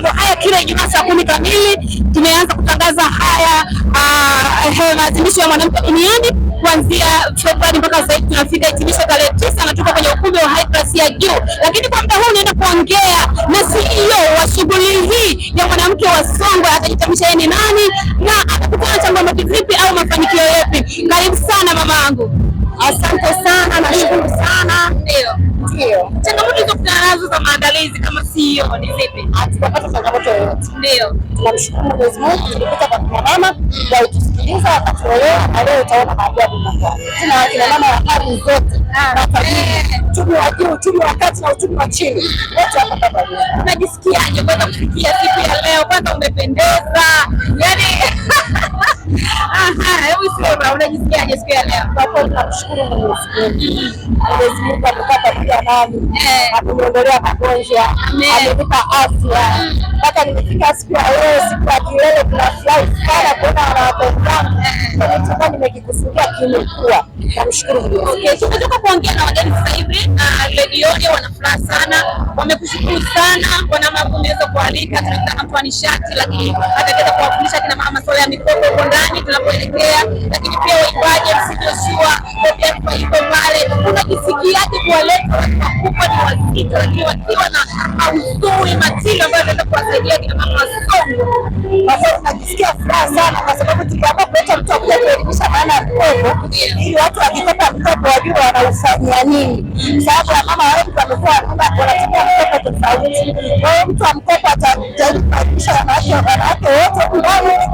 Haya kila Ijumaa saa 10 kamili tumeanza kutangaza haya maadhimisho ya mwanamke duniani kuanzia Februari mpaka sasa hivi tunafika hitimisho tarehe 9 na tuko kwenye ukumbi wa high class ya juu. Lakini kwa muda huu naenda kuongea na CEO wa shughuli hii ya mwanamke wa Songwe, atajitambulisha yeye ni nani na atakutana na changamoto zipi au mafanikio yapi. Karibu sana mamangu. Asante sana, nashukuru sana. Ndio. Changamoto zilizokutana nazo za maandalizi kama CEO ni zipi? Hatujapata changamoto yoyote. Ndio. Tunamshukuru Mwenyezi Mungu, tulipita kwa kina mama na utusikiliza wakati leo, na leo utaona maajabu makubwa. Tuna kina mama wa hali zote. Uchumi wa juu, uchumi wa kati na uchumi wa chini. Wote hapa pamoja. Unajisikiaje kwanza kufikia siku ya leo? Kwanza umependeza. Yaani hebu sema unajisikiaje siku ya leo? Kwa kweli tunamshukuru Mwenyezi Mungu. Mwenyezi Mungu amepata pia nani? Ameniondolea magonjwa, amenipa afya. Mpaka nimefika siku ya leo, siku ya kilele, tunafurahi sana kuona wanawake wenzangu. Kama nimekikusudia kimekuwa. Namshukuru Mungu. Okay, tumetoka kuongea na wageni sasa hivi na redioni wana furaha sana. Wamekushukuru sana kwa namna umeweza kualika. Tunataka mtu wa nishati, lakini ataweza kuwafundisha kina mama masuala ya mikopo huko ndani tunapoelekea, lakini pia waimbaji MC Joshua pia kwa hivyo pale. Unajisikiaje kuwaleta watu wakubwa ni wazito, lakini wakiwa na maudhui matili ambayo yanaweza kuwasaidia kina mama wa Songwe? Kwa sababu najisikia furaha sana kwa sababu tukiamua kuleta mtu akuja kuelimisha maana ya mkopo, ili watu wakipata mkopo wajue wanaufanyia nini. Sababu ya mama wengi wamekuwa wanatumia mkopo tofauti. Kwa hiyo mtu wa mkopo atajaribu kuelimisha wanawake wote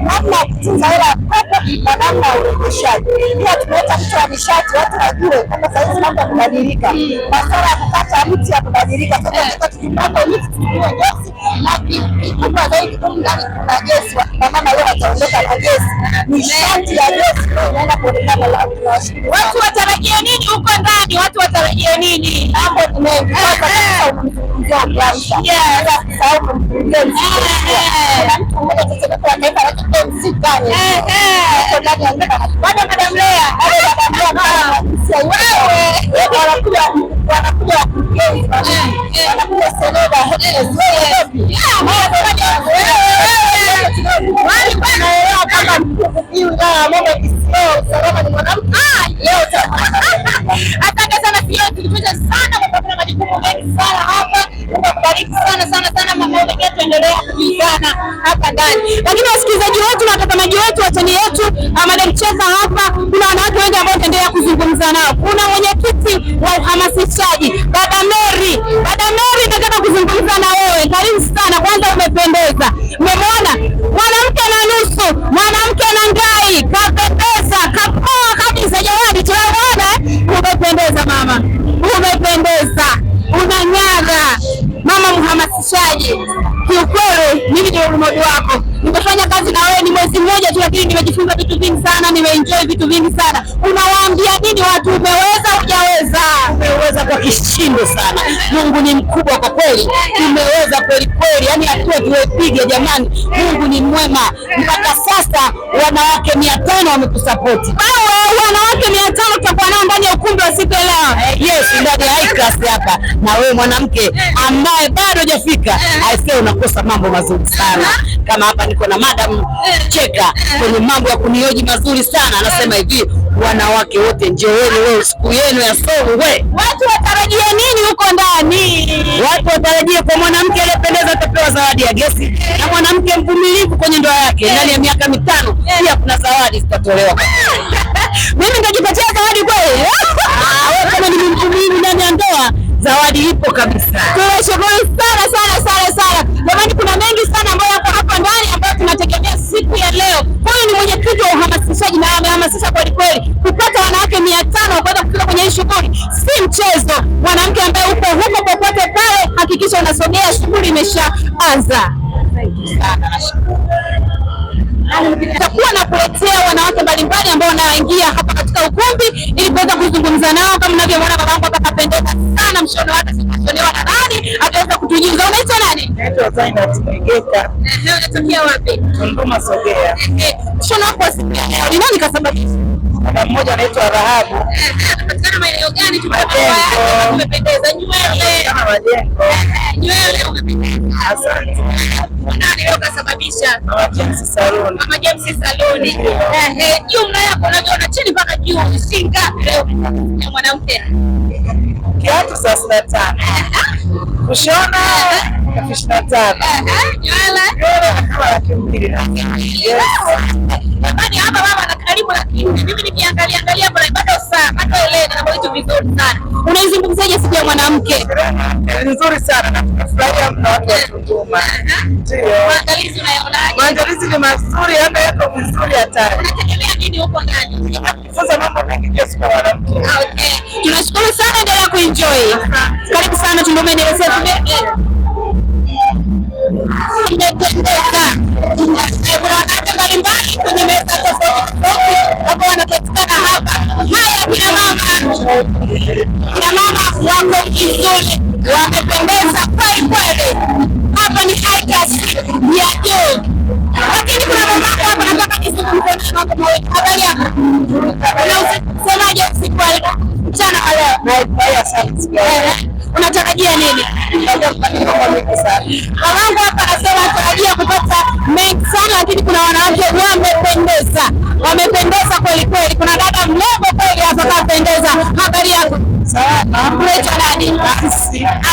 namna ya kutunza hela ya mkopo na namna ya urejeshaji. Pia tumeleta mtu wa nishati, watu wajue kwamba saa hizi mambo yamebadilika. Masuala ya kukata miti yamebadilika. Sasa tukipata miti tutumie gesi, na kikubwa zaidi ndani kuna gesi. Mama leo wataondoka na gesi, nishati ya gesi inaenda kuonekana. Watu watarajia nini huko ndani? Watu watarajia nini? Mambo ni mengi. Bado Madam Lea asante sana CEO, tulipita sana kwa kuna majukumu mengi sana hapa. Kubariki sana mama wewe, tuendelea kujizana hapa ndani. Lakini wasikilizaji wetu na watazamaji wetu wa channel yetu Madam Cheza hapa, kuna wanawake wengi ambao tuendelea kuzungumza nao. Kuna mwenyekiti wa uhamasishaji Dada Mary. Dada Mary, nataka kuzungumza na wewe. Karibu sana. Kwanza umependeza. Umemwona mwanamke na nusu, mwanamke na ngai, kapendeza, kapoa kabisa. Jamani, tunaona umependeza mama. Umependeza. Unang'ara. Mama mhamasishaji. Kiukweli mimi ndio mmoja wako. Nimefanya kazi na wewe ni mwezi mmoja tu, lakini nimejifunza vitu vingi sana, nimeenjoy vitu vingi sana. Unawaambia nini watu? Umeweza hujaweza? Umeweza kwa kishindo sana. Mungu ni mkubwa kwa kweli. Umeweza kweli kweli. Yaani hatua tuliyopiga jamani, Mungu ni mwema. Mpaka sasa wanawake 500 wamekusupport. Wewe wanawake 500 tutakuwa nao ndani ya ukumbi wa siku leo. Yes, ndani ya high class hapa. Na wewe mwanamke ambaye bado hujafika, aisee unakosa mambo mazuri sana. Kama hapa niko na Madam Cheka kwenye mambo ya kunioji mazuri sana. Anasema hivi, wanawake wote njooni leo siku yenu ya Songwe. Watu watarajia nini huko ndani? Watu watarajia kwa mwanamke aliyependeza atapewa zawadi ya gesi, na mwanamke mvumilivu kwenye ndoa yake ndani ya miaka 5 pia kuna zawadi zitatolewa. Mimi nitajipatia zawadi kweli? Wewe kama ni mvumilivu ndani ya ndoa, zawadi ipo kabisa. Tunashukuru sana. Jamani, kuna mengi sana ambayo yako hapa ndani ambayo tunategemea siku ya leo. Huyu ni mwenyekiti wa uhamasishaji na amehamasisha kweli kweli. Kupata wanawake 500 kuweza kufika kwenye hii shughuli si mchezo. Mwanamke ambaye uko huko popote pale, hakikisha unasogea, shughuli imeshaanza. Tutakuwa na kuletea wanawake mbalimbali ambao wanaingia hapa katika ukumbi ili kuweza kuzungumza nao. Kama mnavyoona mamangu hapa kapendeza sana, mshono wake sikashonewa na nani, ataweza kutujuza. Unaitwa nani? Naitwa Zainab Tegeka. Unatokea wapi? Tunduma Sogea. Mshono wako ni nani kasababisha? Mama mmoja anaitwa Rahabu. Anapatikana maeneo gani? Tumependeza. Nywele. Kama majengo. Nywele umependeza. Asante. Nani leo kasababisha? Mama James Saloni. Mama James Saloni. Jumla yako unaona chini mpaka juu shilingi ngapi leo ya mwanamke? Kiatu 35. Kushona 25. Nywele kama 200. Yes. Jamani hapa mama na karibu lakini mimi nikiangalia hapa bado saa bado ile na vitu vizuri sana. Unaizungumzaje siku ya mwanamke? Nzuri sana na tunafurahia mna watu wa Tunduma. Ndio. Maandalizi unayonaje? Maandalizi ni mazuri, hata yako vizuri hatari. Unategemea nini huko ndani? Sasa mambo mengi kwa siku ya mwanamke. Okay. Tunashukuru sana, endelea kuenjoy. Karibu sana Tunduma, endelea Tumependeza. Kuna wanawake mbalimbali kwenye meza tofauti ambao wanapatikana hapa. Haya kina mama wako vizuri, wamependeza kweli kweli. Hapa ni high class ya juu. Lakini kuna mama hapa nataka nizungumzie mambo mawili. Habari yako? Unasemaje usiku wa leo? Mchana wa leo? Haya sana. Unatarajia nini? Mamangu hapa anasema anatarajia kupata mengi sana, lakini kuna wanawake wamependeza kweli kweli. Kuna dada mrembo kweli hapa kapendeza. Habari yako? Sawa. Unaitwa nani?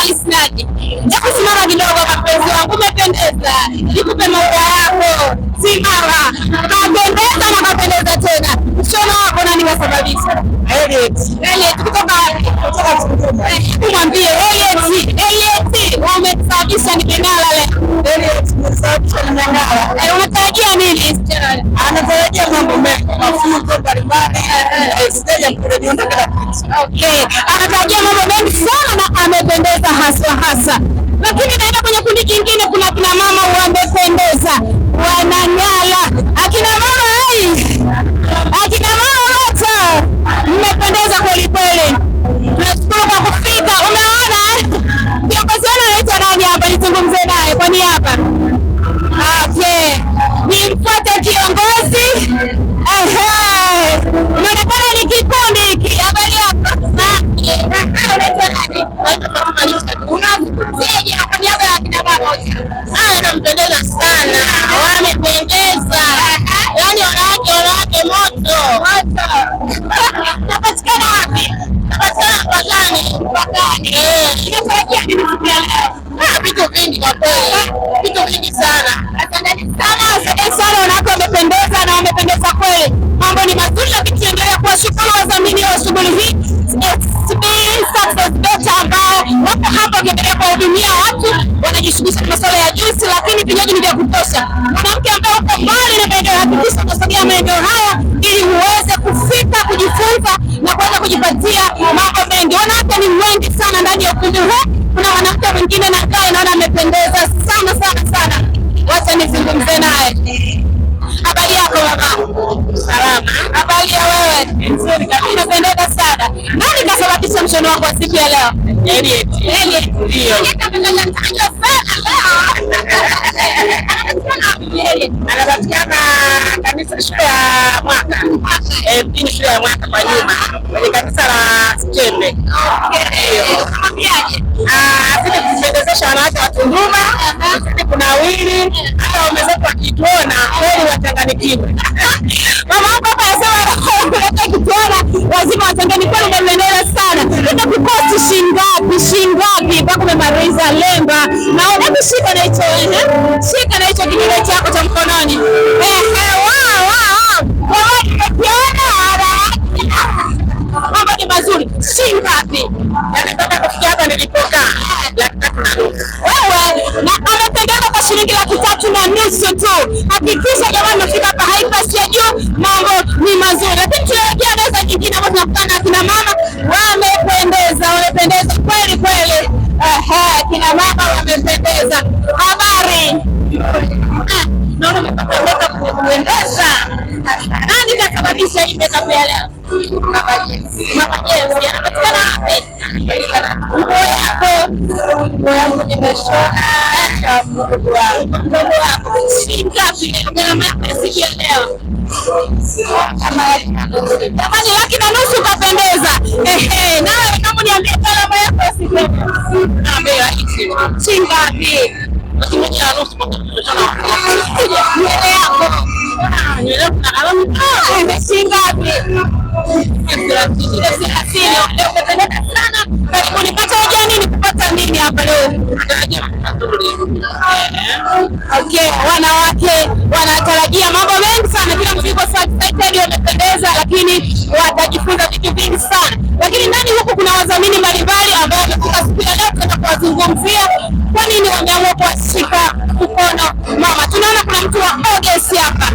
Alice Nadi. Hebu simama kidogo mapenzi wangu, umependeza. Nikupe maua yako. Simama. Kapendeza na kapendeza tena. Mshono wako nani kasababisha? Elliot kutoka Tunduma. Mwambie Elliot wamesababisha nimeng'ala leo. Elliot umesababisha nimeng'ala. Unatarajia nini? Anatarajia mambo mengi. Mafunzo mbalimbali. Sija kurejesha kila kitu. Okay. Anatarajia mambo mengi sana na amependeza hasa. Lakini naenda kwenye kundi jingine, kuna kina mama wamependeza. Wanang'ala. Akina mama wote mmependeza kweli kweli. Tunashukuru kwa kufika. Umeona kiongozi wenu anaitwa nani hapa? Nizungumze naye kwa niaba. Okay. Nimfuate kiongozi. Unaonekana ni kikundi hiki. Habari yako? Unaitwa nani? Unazungumziaje kwa niaba ya kina mama wote? Wanampendeza sana. Wamependeza. Yaani wanawake moto. Napatikana wapi? Napatikana Pakani. Inatarajia nini siku ya leo? Vitu vingi kwa kweli. Vitu vingi sana. Asante sana. Wanawake wamependeza na wamependeza kweli. Mambo ni mazuri, lakini tuendelee kuwashukuru wadhamini wa shughuli hii. Ambao wako hapa wakiendelea kuwahudumia watu, wanajishughulisha na masuala ya juisi, lakini vinywaji ni vya kutosha. Mwanamke ambaye uko mbali na maeneo, hakikisha unasogea maeneo haya ili uweze kufika kujifunza na kuweza kujipatia mambo mengi. Wanawake ni wengi sana ndani ya ukumbi huu. Kuna mwanamke mwingine na kai naona amependeza sana. Wacha nizungumze naye. Habari yako mama? Salama. Habari ya wewe? Nzuri kabisa. Unapendeza sana. Nani kasababisha mshono wako siku ya leo? Elliot. Ndio. Anapatikana kanisa shule ya Mwaka. Mjini shule ya Mwaka kwa nyuma. Kwenye kanisa la Chembe. Asili kupendezesha wanawake wa Tunduma. Asili kunawiri. Hata wamezoea wakituona kweli wachanganikiwe. Mama hapa anasema kuleta kituona lazima wachanganikiwe, umependeza sana. Ndio kuposti shingapi mpaka umemaliza lemba. Naona kushika na hicho shika na hicho kidole chako cha mkononi. Mambo ni mazuri. Shingapi? Nataka kufikia hapa nilipokaa. Wewe na amependeza kwa shilingi 3.5 tu. Hakikisha jamani mnafika hapa high class ya juu, mambo ni mazuri. Lakini tuelekea meza nyingine ambapo tunakutana na kina mama wamependeza kweli kweli. Kina mama wamependeza. Habari? Naona mmependeza kuendesha. Nani kasababisha hii makeup ya leo? Mama James. Anapatikana wapi? Nguo yako nimeshona. Nguo yako shingapi? Gharama yako siku ya leo? Jamani, 1.5 kapendeza. Nawe kama niambie gharama yako siku ya leo? Shingapi? Lakini moja na nusu mpaka tumeshana. Nywele yako. Nywele yako na alamu. Imeshinga wapi? Sana. Unipata hoja nini kupata nini hapa leo? Okay, wanawake wanatarajia mambo mengi sana. Kila mtu yuko excited, wamependeza, lakini watajifunza vitu vingi sana. Lakini ndani huku kuna wadhamini mbalimbali ambao wamefika siku ya leo kwenda kuwazungumzia kwa nini wameamua kuwashika mkono mama. Tunaona kuna mtu wa August hapa.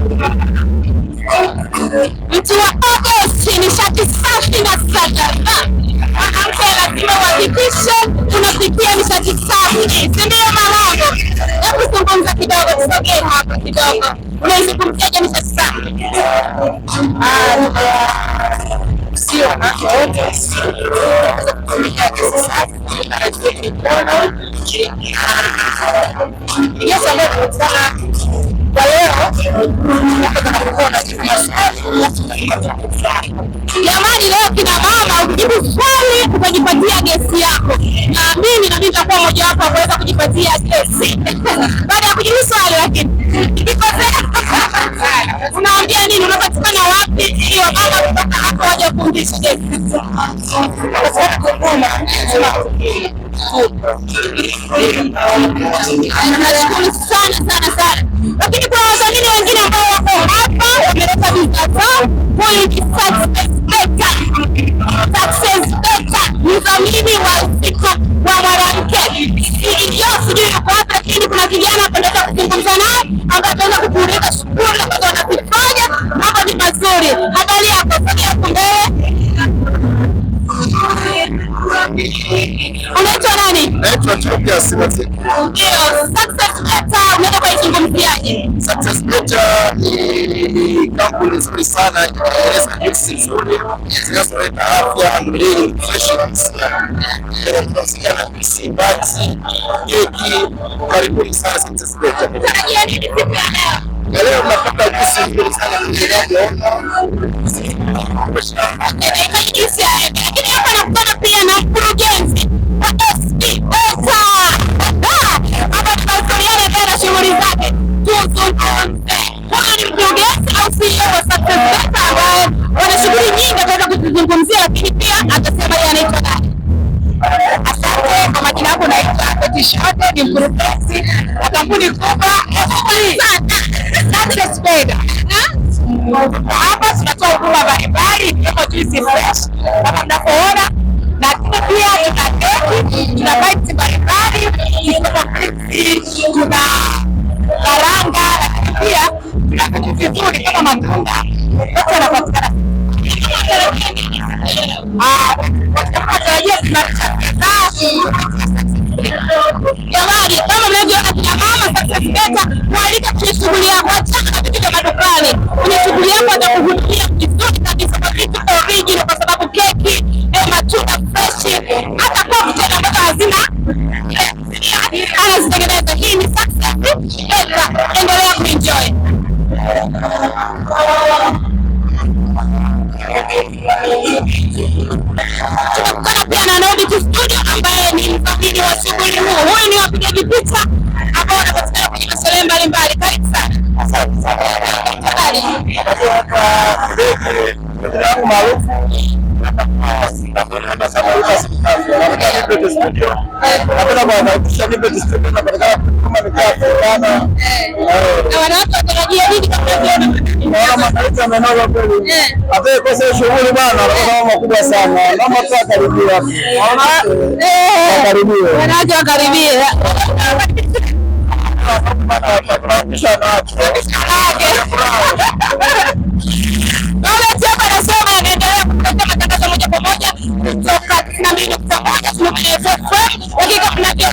Mtu wa August ni shati safi na sadaka. Mwanamke lazima uhakikishe unafikia nishati safi, si ndio mamangu? Hebu zungumza kidogo, tusogee hapa kidogo. Unaizungumziaje nishati safi? Sio watu wote kutumia gesi safi. Yes, ambayo sana kwa leo jamani, leo kina mama ukijibu swali utajipatia gesi yako. Naamini na mimi nitakuwa mmoja wapo kuweza kujipatia gesi baada ya kujibu swali. Lakini unaambia nini? Unapatikana wapi hiyo mama kutoka hapo waje kufundisha gesi? Nashukuru sana. Lakini kuna wadhamini wengine ambao wako hapa wameleta bidhaa zao. Huyu ni Success Better, mdhamini wa usiku wa mwanamke. Sijui yuko hapa, lakini kuna kijana anataka kuzungumza naye ambaye ataenda kukuuliza shughuli ambazo wanazifanya. Mambo ni mazuri. Habari yako? Sogea hapo mbele. Unaitwa nani? naitwa Tobias Mateke. Ndio, Success Better unaenda kuizungumziaje? Success Better ni kampuni nzuri sana inatengeneza juisi nzuri zinazoleta afya, mwili, nutritions. Tunasikia na juisi, bati, keki. Karibuni sana Success Better. Tarajia nini siku ya leo? Leo tunapata juisi nzuri sana lakini hapa nakutana pia na mkurugenzi wa SP Better. Hapa tunasaidiana tena shughuli zake. Huyu ni mkurugenzi au CEO wa Success Better ambaye wana shughuli nyingi ataweza kuzungumzia, lakini pia atasema yeye anaitwa nani. Asante. Kwa majina yako naitwa Betty Shote, ni mkurugenzi wa kampuni kubwa Success Better. Hapa tunatoa huduma mbalimbali ikiwemo juisi fresh kama mnavyoona, lakini pia tuna keki, tuna bites mbalimbali, tuna karanga, lakini pia tuna vitu vizuri kama matunda. Yote yanapatikana. Tunatarajia kuimarisha jamani, kama mnavyoona kina mama Success Better mwalika kwenye shughuli yako, achana na vitu vya madukani. Kwenye shughuli yako atakuhudumia vizuri kabisa kwa vitu original, kwa sababu keki, matunda fresh, hata cocktail ambazo hazina anazitengeneza. Hii ni Success Better, endelea kuenjoy. Tunakutana pia na Nobit Studio ambaye ni mfadhili wa shughuli huu. Huyu ni wapigaji picha ambao wanapatikana kwenye masuala mbalimbali. Karibu sana. Asante sana. Maarufu wanawake nini kosa shughuli bana, makubwa sana. Mama tu akaribia. Wanawake wakaribia. Anasema anaendelea kupata matangazo moja kwa moja kutoka 92.1 Tumaini FM. Hakika tunajua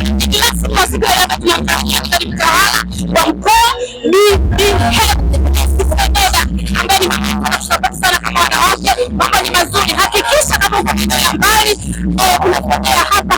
siku ya leo tunamfanyia mtawala wa mkoa ambaye ni mama sana kama wanawake. Mambo ni mazuri. Hakikisha kama uko maeneo ya mbali unapotea hapa